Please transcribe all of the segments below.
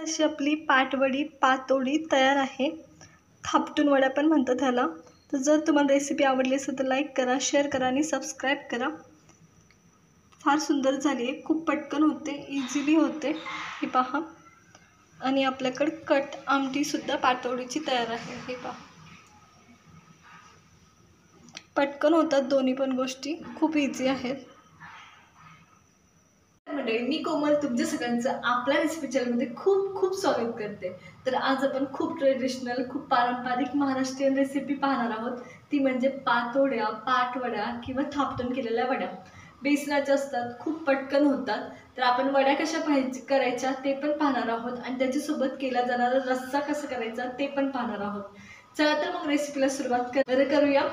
अशी आपली पाटवडी पातोडी तयार आहे। थापटून वड्या पण म्हणतात ह्याला। तर जर तुम्हाला रेसिपी आवडली असेल तर लाईक करा, शेअर करा आणि सबस्क्राईब करा। फार सुंदर झाली आहे, खूप पटकन होते, इझिली होते। हे पहा। आणि आपल्याकडे कट आमटी सुद्धा पातोडीची तयार आहे। हे पहा, पटकन होतात दोन्ही पण गोष्टी, खूप इझी आहेत। मी कोमल तुमच्या सगळ्यांचं आपल्या रेसिपी चॅनलमध्ये खूप खूप स्वागत करते। तर आज आपण खूप ट्रेडिशनल, खूप पारंपरिक महाराष्ट्रीयन रेसिपी पाहणार आहोत। ती म्हणजे पातोड्या, पाटवड्या किंवा थापटून केलेल्या वड्या। बेसनाच्या असतात, खूप पटकन होतात। तर आपण वड्या कशा करायच्या ते पण पाहणार आहोत आणि त्याच्यासोबत केला जाणारा रस्सा कसा करायचा ते पण पाहणार आहोत। चला तर मग रेसिपीला सुरुवात करूया।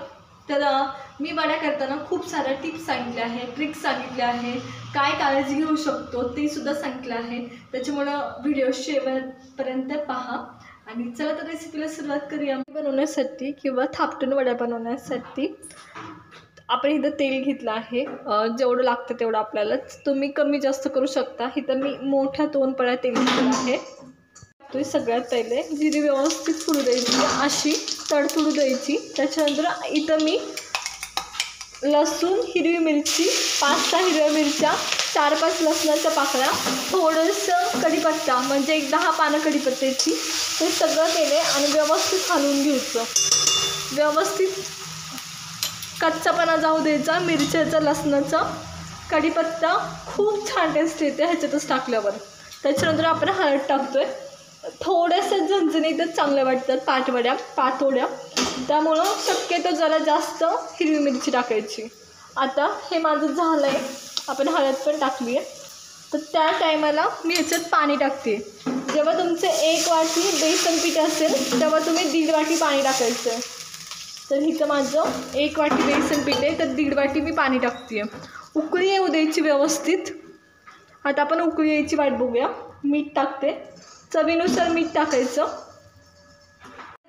तर मी वड्या करताना खूप साऱ्या टिप्स सांगितल्या आहेत, ट्रिक्स सांगितल्या आहेत, काय काळजी घेऊ शकतो ते सुद्धा सांगितलं आहे। त्याच्यामुळे व्हिडिओ शेवटपर्यंत पहा आणि चला तर रेसिपीला सुरुवात करूया। बनवण्यासाठी किंवा थापटून वड्या बनवण्यासाठी आपण इथं तेल घेतलं आहे। जेवढं लागतं तेवढं आपल्याला, तुम्ही कमी जास्त करू शकता। इथं मी मोठ्या 2 पळ्या तेल घेतलं आहे। तुम्ही सगळ्यात पहिले जिरी व्यवस्थित फुलू द्यायची, अशी तडफडू द्यायची। त्याच्यानंतर इथं मी लसूण, हिरवी मिरची, 5-6 हिरव्या मिरच्या, 4-5 लसणाच्या पाकळ्या, थोडंसं कढीपत्ता म्हणजे 10 पानं कढीपत्त्याची, हे सगळं केले आणि व्यवस्थित हलवून घ्यायचं। व्यवस्थित कच्चापणा जाऊ द्यायचा मिरच्याचा, लसणाचा। कढीपत्ता खूप छान टेस्ट येते ह्याच्यातच टाकल्यावर। त्याच्यानंतर आपण हळद टाकतोय। थोडंसं झणझणीतच चांगल्या वाटतात पातोड्या, त्यामुळं शक्यतो जरा जास्त हिरवी मिरची टाकायची। आता हे माझं झालं आहे, आपण हळद पण टाकली आहे। तर त्या टायमाला मी ह्याच्यात पाणी टाकते। जेव्हा तुमचे 1 वाटी बेसन पीठ असेल तेव्हा तुम्ही 1.5 वाटी पाणी टाकायचं आहे। तर इथं माझं 1 वाटी बेसन पीठ आहे, तर 1.5 वाटी मी पाणी टाकते। उकळी येऊ द्यायची व्यवस्थित। आता आपण उकळी यायची वाट बघूया। मीठ टाकते, चवीनुसार मीठ टाकायचं।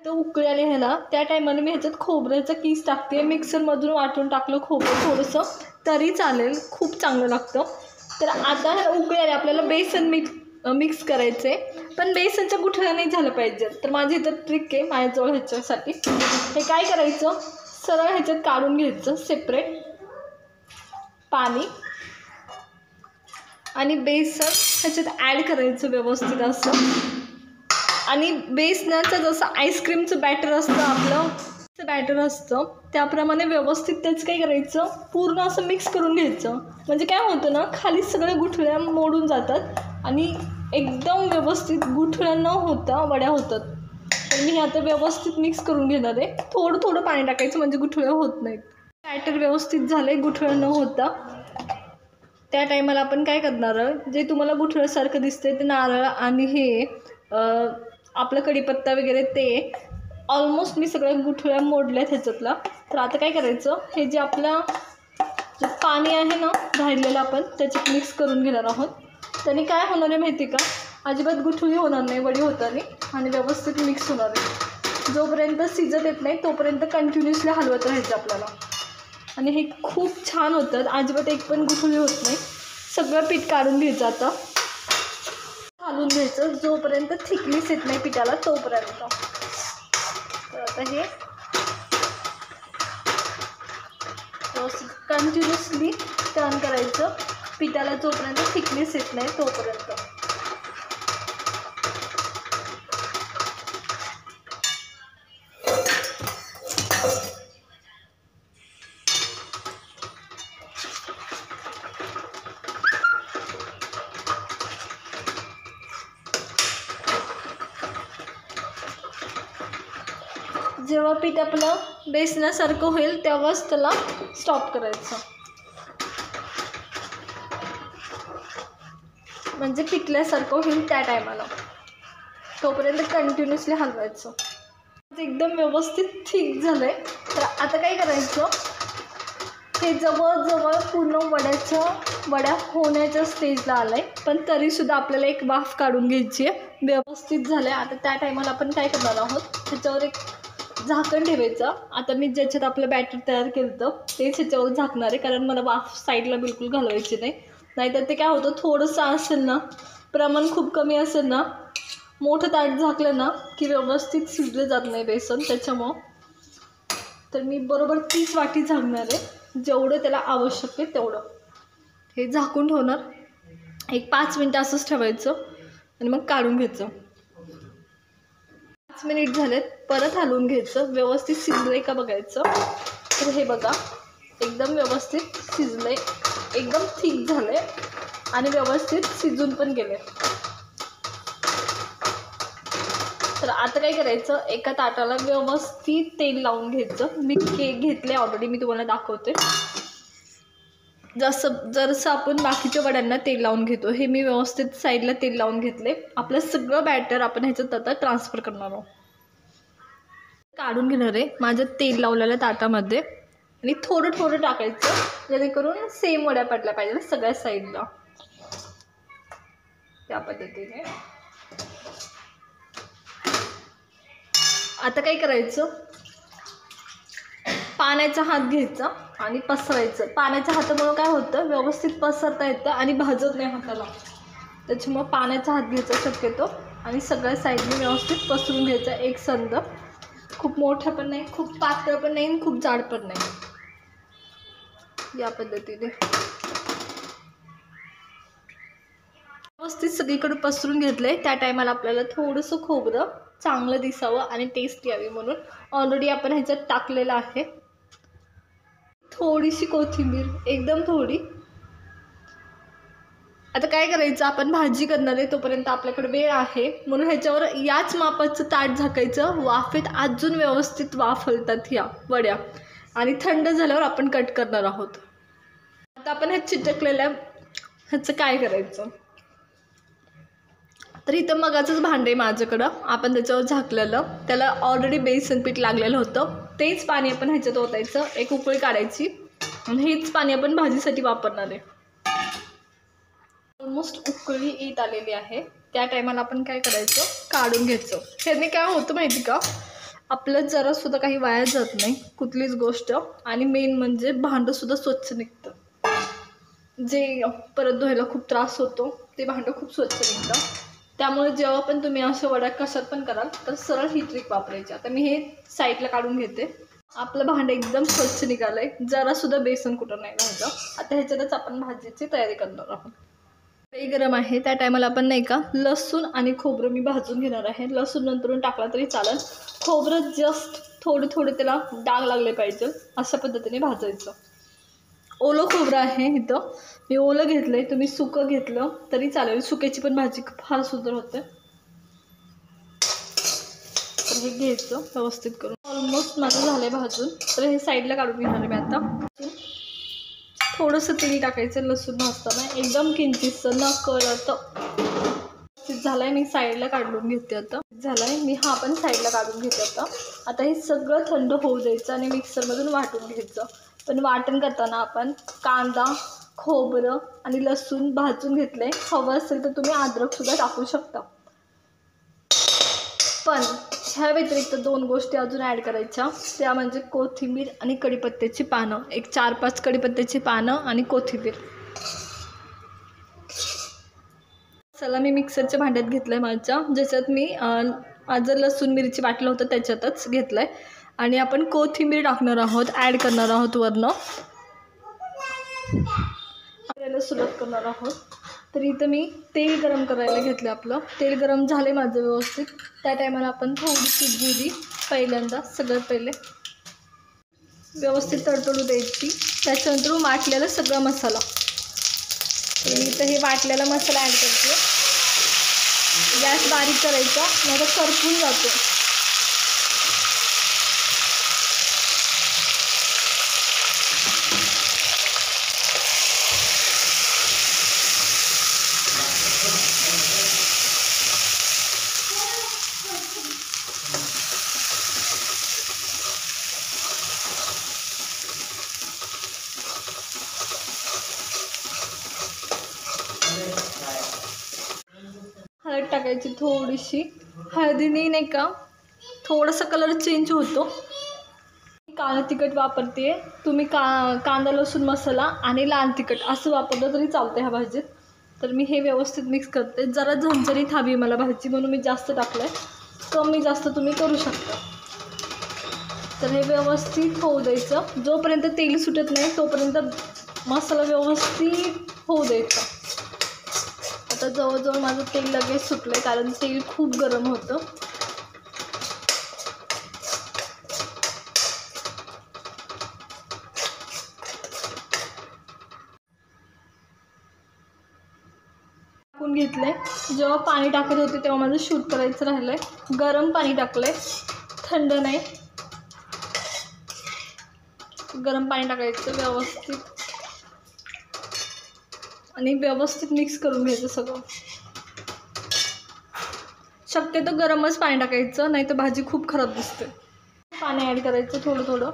तर उकळी आली ह्याला, त्या टायमाला मी ह्याच्यात खोबऱ्याचा कीस टाकते। मिक्सरमधून वाटून टाकलं खोबरं थोडंसं तरी चालेल, खूप चांगलं लागतं। तर आता उकळी आली, आपल्याला बेसन मिक्स करायचं आहे, पण बेसनच्या गुठळ्या नाही झालं पाहिजे। तर माझी इथं ट्रिक आहे माझ्याजवळ ह्याच्यासाठी। हे काय करायचं, सरळ ह्याच्यात काढून घ्यायचं सेपरेट पाणी आणि बेसन ह्याच्यात ॲड करायचं व्यवस्थित असं। आणि बेसनाचं जसं आईस्क्रीमचं बॅटर असतं, आपलं बॅटर असतं त्याप्रमाणे व्यवस्थित त्याचं काय करायचं, पूर्ण असं मिक्स करून घ्यायचं। म्हणजे काय होतं ना, खाली सगळ्या गुठळ्या मोडून जातात आणि एकदम व्यवस्थित गुठळ्या न होता वड्या होतात। तर मी आता व्यवस्थित मिक्स करून घेणार आहे। थोडं थोडं पाणी टाकायचं म्हणजे गुठळ्या होत नाहीत। बॅटर व्यवस्थित झाले, गुठळ्या न होता। त्या टायमाला आपण काय करणार, जे तुम्हाला गुठळ्यासारखं दिसते ते नारळ आणि हे आपलं कढीपत्ता वगैरे ते ऑलमोस्ट मी सगळ्या गुठळ्या मोडल्यात ह्याच्यातला। तर आता काय करायचं, हे जे आपलं पाणी आहे ना राहिलेलं, आपण त्याच्यात मिक्स करून घेणार आहोत। त्याने काय होणार आहे माहिती का, अजिबात गुठळी होणार नाही वडी होताना आणि व्यवस्थित मिक्स होणार आहे। जोपर्यंत शिजत येत नाही तोपर्यंत कंटिन्युअसली हलवत राहायचं आपल्याला। आणि हे खूप छान होतात, अजिबात एक पण गुठळी होत नाही। सगळं पीठ काढून घ्यायचं, आता घालून घ्यायचं जोपर्यंत थिकनेस येत नाही पिठाला तोपर्यंत। तर आता हे कंटिन्युअसली टर्न करायचं पिठाला जोपर्यंत थिकनेस येत नाही तोपर्यंत। जेव्हा पीठ आपलं बेसनासारखं होईल तेव्हाच त्याला स्टॉप करायचं, म्हणजे पिकल्यासारखं होईल त्या टायमाला। तोपर्यंत कंटिन्युअसली हलवायचं। एकदम व्यवस्थित थिक झालं आहे। तर आता काय करायचं, हे जवळजवळ पूर्ण वड्या होण्याच्या स्टेजला आलं आहे, पण तरीसुद्धा आपल्याला एक वाफ काढून घ्यायची आहे। व्यवस्थित झालं आहे। आता त्या टायमाला आपण काय करणार आहोत, त्याच्यावर एक झाकण ठेवायचं। आता मी ज्याच्यात आपलं बॅटर तयार केलं होतं तेच ह्याच्यावर झाकणार आहे, कारण मला वाफ साईडला बिलकुल घालवायची नाही। नाहीतर ते काय होतं, थोडंसं असेल ना, प्रमाण खूप कमी असेल ना मोठं ताट झाकलं ना की व्यवस्थित शिजलं जात नाही बेसन, त्याच्यामुळं तर मी बरोबर 30 वाटी झाकणार आहे, जेवढं त्याला आवश्यक आहे तेवढं. हे झाकून ठेवणार, एक 5 मिनटं असंच ठेवायचं आणि मग काढून घ्यायचं. 5 मिनिट झालेत, परत हलवून घ्यायचं, व्यवस्थित शिजलंय का बघायचं. तर हे बघा एकदम व्यवस्थित शिजलंय, एकदम थिक झालंय आणि व्यवस्थित शिजून पण गेले. तर आता काय करायचं, एका ताटाला व्यवस्थित तेल लावून घ्यायचं. मी घेतले ऑलरेडी, मी तुम्हाला दाखवते. जसं आपण बाकीच्या वड्यांना तेल लावून घेतो, हे मी व्यवस्थित साईडला तेल लावून घेतले. आपलं सगळं बॅटर आपण ह्याच्यात आता ट्रान्सफर करणार आहोत. काढून घेणार आहे माझ्या तेल लावलेल्या ताटामध्ये आणि थोडं थोडं टाकायचं, जेणेकरून सेम वड्या पडल्या पाहिजे सगळ्या साईडला. त्या पद्धतीने आता काय करायचं, पाण्याचा हात घ्यायचा आणि पसरायचं. पाण्याच्या हातामुळं काय होतं, व्यवस्थित पसरता येतं आणि भाजत नाही हाताला. त्याच्यामुळं पाण्याचा हात घ्यायचा शक्यतो आणि सगळ्या साईडने व्यवस्थित पसरून घ्यायचा एकसंध. खूप मोठं पण नाही, खूप पातळ पण नाही, खूप जाड पण नाही. या पद्धतीने व्यवस्थित सगळीकडे पसरून घेतलंय. त्या टायमाला आपल्याला थोडंसं खोबरं चांगलं दिसावं आणि टेस्ट यावी म्हणून ऑलरेडी आपण ह्याच्यात टाकलेलं आहे. थोडीशी कोथिंबीर, एकदम थोडी. आता काय करायचं, आपण भाजी करणार आहे तोपर्यंत आपल्याकडे वेळ आहे म्हणून ह्याच्यावर याच मापाचं ताट झाकायचं. वाफेत अजून व्यवस्थित वाफलतात ह्या वड्या आणि थंड झाल्यावर आपण कट करणार आहोत. आता आपण ह्या चिटकलेल्या ह्याचं काय करायचं, तर इथं मगाचंच भांडं आहे माझ्याकडं, आपण त्याच्यावर झाकलेलं, त्याला ऑलरेडी बेसन पीठ लागलेलं होतं. तेच पाणी आपण ह्याच्यात ओतायचं, एक उकळी काढायची आणि हेच पाणी आपण भाजीसाठी वापरणार आहे. ऑलमोस्ट उकळी येत आलेली आहे. त्या टायमाला आपण काय करायचं, काढून घ्यायचं. ह्याने काय होतं माहिती का, आपलं जरासुद्धा काही वाया जात नाही कुठलीच गोष्ट, आणि मेन म्हणजे भांडंसुद्धा स्वच्छ निघतं. जे परत धुवायला खूप त्रास होतो ते भांडं खूप स्वच्छ निघतं. त्यामुळे जेव्हा पण तुम्ही अशा वड्या कशात पण कराल तर सरळ ही ट्रिक वापरायची. आता मी हे साईडला काढून घेते. आपलं भांडं एकदम स्वच्छ निघालं आहे, जरासुद्धा बेसन कुठं नाही राहिलं. आता ह्याच्यातच आपण भाजीची तयारी करणार आहोत. कढई गरम आहे, त्या टायमाला आपण नाही का लसूण आणि खोबरं मी भाजून घेणार आहे. लसूण नंतरून टाकला तरी चालेल, खोबरं जस्ट थोडं थोडं त्याला डाग लागले पाहिजे अशा पद्धतीने भाजायचं. ओलं खोबरं आहे इथं, मी ओलं घेतलं आहे, तुम्ही सुकं घेतलं तरी चालेल, सुक्याची पण भाजी फार सुंदर होते. तर हे घ्यायचं व्यवस्थित करून. ऑलमोस्ट माझं झालं आहे भाजून, तर हे साईडला काढून घेणार आहे मी आता. थोडंसं तेल टाकायचं लसूण भाजताना, एकदम किंचितसं न कळत. झालं आहे, मी साईडला काढून घेते आता. झालं आहे, मी हा पण साईडला काढून घेते आता. आता हे सगळं थंड होऊ द्यायचं आणि मिक्सरमधून वाटून घ्यायचं. पण वाटण करताना आपण कांदा, खोबरं आणि लसूण भाजून घेतले. हवं असेल तर तुम्ही अद्रकसुद्धा टाकू शकता. पण ह्या व्यतिरिक्त 2 गोष्टी अजून ॲड करायच्या, त्या म्हणजे कोथिंबीर आणि कढीपत्त्याची पानं. एक 4-5 कढीपत्त्याची पानं आणि कोथिंबीर. चला, मी मिक्सरच्या भांड्यात घेतलं आहे माझ्या, ज्याच्यात मी माझं लसूण मिरची वाटलं होतं त्याच्यातच घेतलं आहे. आणि आपण कोथिंबीर टाकणार आहोत, ॲड करणार आहोत वरनं. आपल्याला सुरुवात करणार आहोत. तर इथं मी तेल गरम करायला घेतलं. आपलं तेल गरम झाले माझं व्यवस्थित. त्या टायमाला आपण थोडीशी जिरी पहिल्यांदा सगळ्यात पहिले व्यवस्थित तडतडू द्यायची. त्याच्यानंतर वाटलेला सगळा मसाला, तर मी इथं हे वाटलेला मसाला ॲड करते. गॅस बारीक करायचा, नाही तर करपून जातो. हळद टाकायची थोडीशी. हळदीने नाही का थोडासा कलर चेंज होतो. काळं तिखट वापरते, तुम्ही कांदा लसूण मसाला आणि लाल तिखट असं वापरलं तरी चालतं ह्या भाजीत. तर मी हे व्यवस्थित मिक्स करते. जरा झणझणीत हवी मला भाजी म्हणून मी जास्त टाकलं आहे. कमी जास्त तुम्ही करू शकता. तर हे व्यवस्थित होऊ द्यायचं. जोपर्यंत तेल सुटत नाही तोपर्यंत मसाला व्यवस्थित होऊ द्यायचा. आता जवळजवळ माझं तेल लगेच सुटलं आहे कारण तेल खूप गरम होतं. टाकून घेतलंय. जेव्हा पाणी टाकत होते तेव्हा माझं शूट करायचं राहिलंय. गरम पाणी टाकलंय, थंड नाही. गरम पाणी टाकायचं व्यवस्थित आणि व्यवस्थित मिक्स करून घ्यायचं सगळं. शक्यतो गरमच पाणी टाकायचं, नाही तर भाजी खूप खराब दिसते. पाणी ॲड करायचं थोडं थोडं.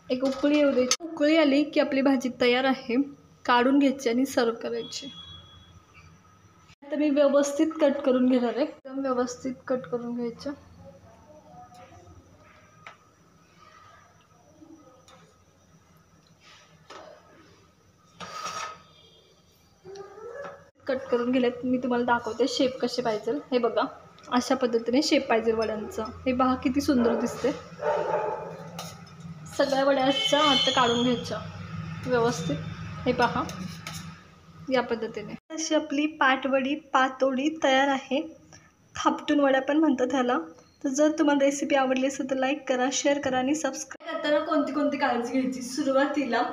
एक उकळी येऊ द्यायची. उकळी आली की आपली भाजी तयार आहे. काढून घ्यायची आणि सर्व करायची. आता मी व्यवस्थित कट करून घेणार आहे. एकदम व्यवस्थित कट करून घ्यायचं. कट करून गेलेत. मी तुम्हाला दाखवते शेप कसे पाहिजे. हे बघा, अशा पद्धतीने शेप पाहिजे वड्यांचा. हे पहा किती सुंदर दिसते. सगळ्या वड्याच्या आता काढून घ्यायच्या व्यवस्थित. हे पहा या पद्धतीने. अशी आपली पाटवडी पातोडी तयार आहे. थापटून वड्या पण म्हणतात ह्याला. तर जर तुम्हाला रेसिपी आवडली असेल तर लाईक करा, शेअर करा आणि सबस्क्राईब करताना कोणती काळजी घ्यायची. सुरुवातीला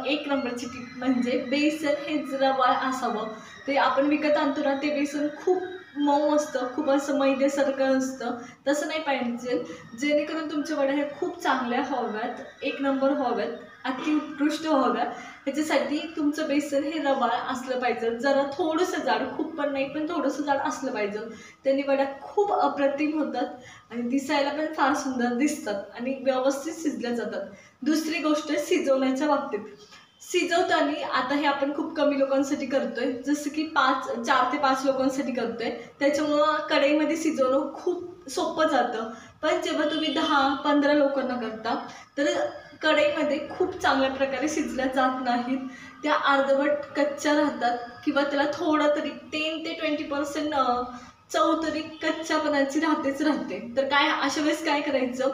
एक नंबरची टीप म्हणजे बेसन हे रवाळ असावं. ते आपण विकत आणतो ना ते बेसन खूप मऊ असतं, खूप असं मैद्यासारखं असतं. तसं नाही पाहिजे. जेणेकरून तुमच्या वड्या ह्या खूप चांगल्या व्हाव्यात, एक नंबर व्हाव्यात, अतिउत्कृष्ट व्हाव्यात. ह्याच्यासाठी तुमचं बेसन हे रवाळ असलं पाहिजे. जरा थोडंसं जाड, खूप पण नाही पण थोडंसं जाड असलं पाहिजे. त्यांनी वड्या खूप अप्रतिम होतात आणि दिसायला पण फार सुंदर दिसतात आणि व्यवस्थित शिजल्या जातात. दुसरी गोष्ट शिजवण्याच्या बाबतीत. शिजवताना आता हे आपण खूप कमी लोकांसाठी करतोय, जसं की 4 ते 5 लोकांसाठी करतोय. त्याच्यामुळं कढईमध्ये शिजवणं खूप सोपं जातं. पण जेव्हा तुम्ही 10-15 लोकांना करता तर कढईमध्ये खूप चांगल्या प्रकारे शिजल्या जात नाहीत. त्या अर्धवट कच्च्या राहतात किंवा त्याला थोडा तरी 10 ते 20% चव तरी कच्च्यापणाची राहते. तर अशा वेळेस काय करायचं,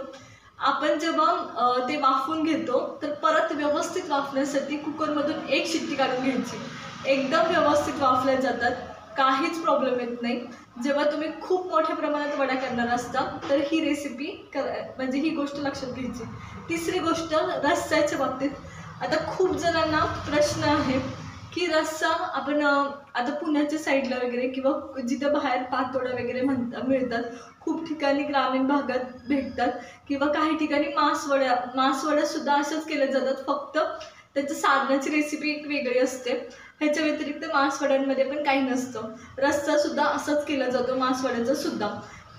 आपण जेव्हा ते वाफवून घेतो तर परत व्यवस्थित वाफण्यासाठी कुकरमधून एक शिट्टी काढून घ्यायची. एकदम व्यवस्थित वाफल्या जातात, काहीच प्रॉब्लेम येत नाही. जेव्हा तुम्ही खूप मोठ्या प्रमाणात वड्या करणार असता तर ही रेसिपी म्हणजे ही गोष्ट लक्षात घ्यायची. तिसरी गोष्ट रस्स्याच्या बाबतीत. आता खूप जणांना प्रश्न आहे की रस्सा आपण आता पुण्याच्या साईडला वगैरे किंवा जिथं बाहेर पातोड्या वगैरे मिळतात, खूप ठिकाणी ग्रामीण भागात भेटतात किंवा काही ठिकाणी मासवड्या सुद्धा अशाच केल्या जातात. फक्त त्याच्या साधनाची रेसिपी एक वेगळी असते. ह्याच्या व्यतिरिक्त मासवड्यांमध्ये पण काही नसतं. रस्सा सुद्धा असाच केला जातो मासवड्याचा सुद्धा.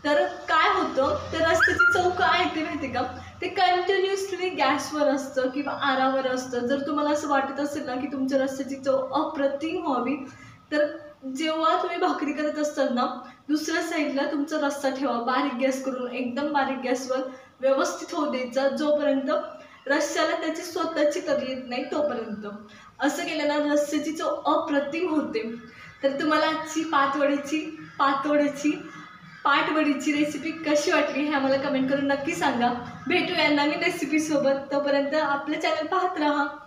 तर काय होतं, तर रस्त्याची चव काय येते माहिती का, ते कंटिन्युअसली गॅसवर असतं किंवा आरावर असतं. जर तुम्हाला असं वाटत असेल ना की तुमच्या रस्त्याची चव अप्रतिम व्हावी तर जेव्हा तुम्ही भाकरी करत असताल ना दुसऱ्या साईडला तुमचा रस्सा ठेवा. बारीक गॅस करून एकदम बारीक गॅसवर व्यवस्थित होऊ द्यायचा जोपर्यंत रस्स्याला त्याची स्वतःची तरी येत नाही तोपर्यंत. असं केल्यानं रस्स्याची चव अप्रतिम होते. तर तुम्हाला आजची पाटवडीची रेसिपी कशी वाटली हे आम्हाला कमेंट करून नक्की सांगा. भेटूया नवीन रेसिपीसोबत. तोपर्यंत आपलं चॅनल पाहत राहा.